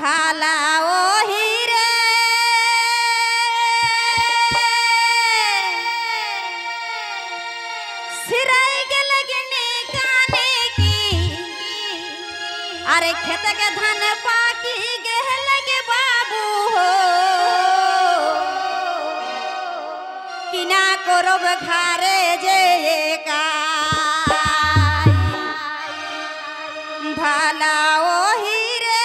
ভালা ওহি রে সিরাই গেলে গিনি কানে কি আরে খেতে কে ধান পাকি গেলে গে বাবু হো কিনা করব ঘরে যে একাই ভালা ওহি রে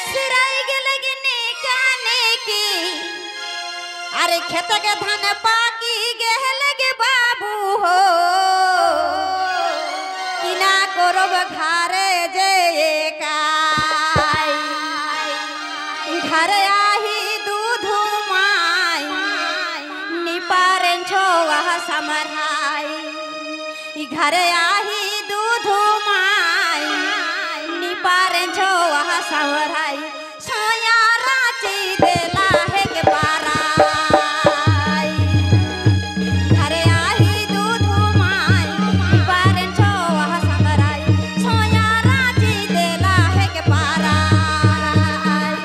সিরাই গেলে গিনি কানে কি আরে খেতে কে ধান পাকি গেলে গে বাবু হো কিনা করব ঘরে যে একাই ঘরে আহি দুধ মাই নিপারেন ছোয়া সমরাই ঘরে আহি দুধ মাই নিপারেন ছোয়া সমরাই सोया राची देला है के पाराई घरे आही दूध माई निपारेन छोआ समराई सोया राची देला है के पाराई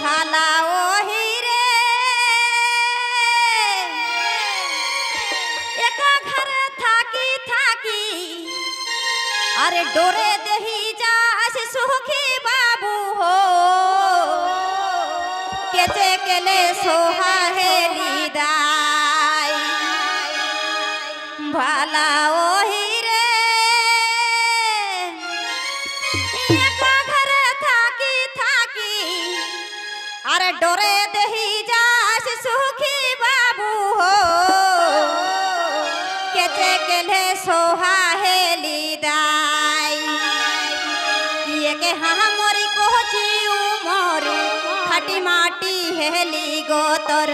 ভালা ওহি রে একা ঘরে থাকি থাকি আরে ডোরে দেহি যাস সুখী বাবু হো কেচে কেলে সোহা হেলি দাই ভালা ওহি রে একা ঘরে থাকি থাকি আরে ডরে দেহি যাস সুখী বাবু হো কেচে কেলে সোহা হেলি দাই ये के हमरी कोची उमरी खाटी माटी हेली गोतर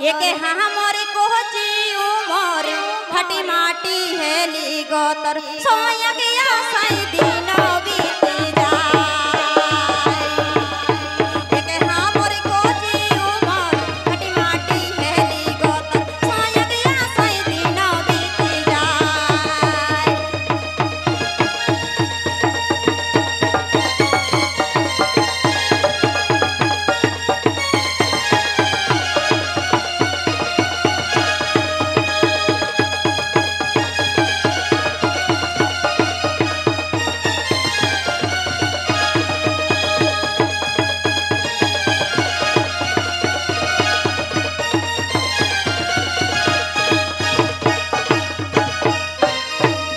ये के हमरी कोची उमरी खाटी माटी हेली गोतर सोया के आसाई दिन बीती जाय ये के हमरी कोची उमरी खाटी माटी हेली गोतर सोया के आसाई दिन बीती जाय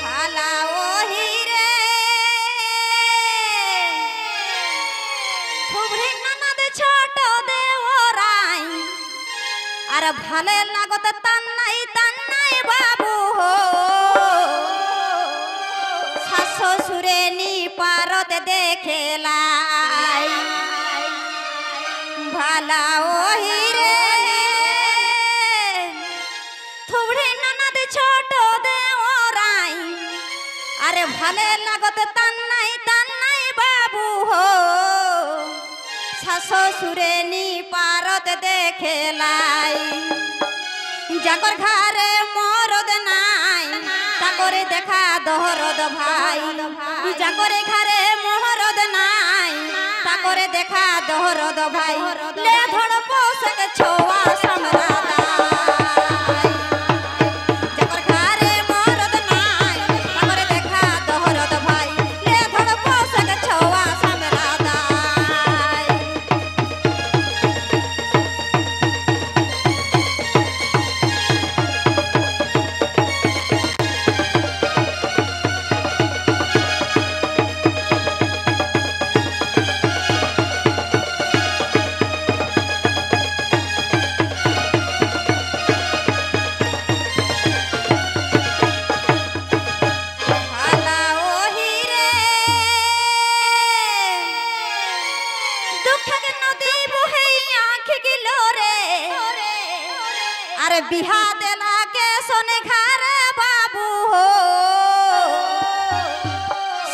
ভালা ওহি রে থুবড়ি ননদ ছোট দেওরাই আর ভালে লাগত তান্নাই বাবু হো শাশুড়ে নি পারত দেখেলাই ভালা ওহি রে থুবড়ি ননদ ছোট দেওরাই আরে ভালে লাগত তান্নাই বাবু হো শাশুড়ে নি পারত দেখেলাই যাকর ঘরে মরদ নাই তাকরে দেখা দহরদ ভাই যাকরে ঘরে মহরদ নাই তাকরে দেখা দহরদ ভাই লে ধড় পোষক ছোয়া সমরাদা যাকর ঘরে মরদ নাই তাকরে দেখা দহরদ ভাই লে ধড় পোষক ছোয়া সমরাদা बिहा देला के सोने घरे बाबू हो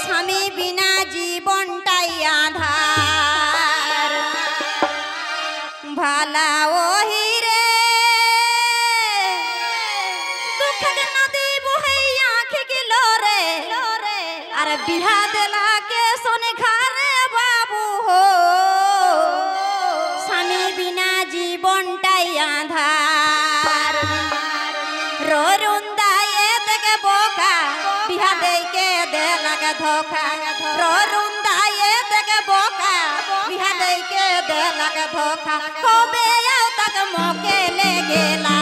स्वामी बिना जीवनटाई आधार भाला ओही रे दुख के नदी बहे आँख की लोरे अरे बिहा देला के सोने घरे बाबू हो स्वामी बिना जीवनटाई आधार रो रुंदा ये देके बोका बिहा दे के देला के धोखा रो रुंदा ये देके बोका बिहा दे के देला के धोखा कबे आओ तक मौके ले गेला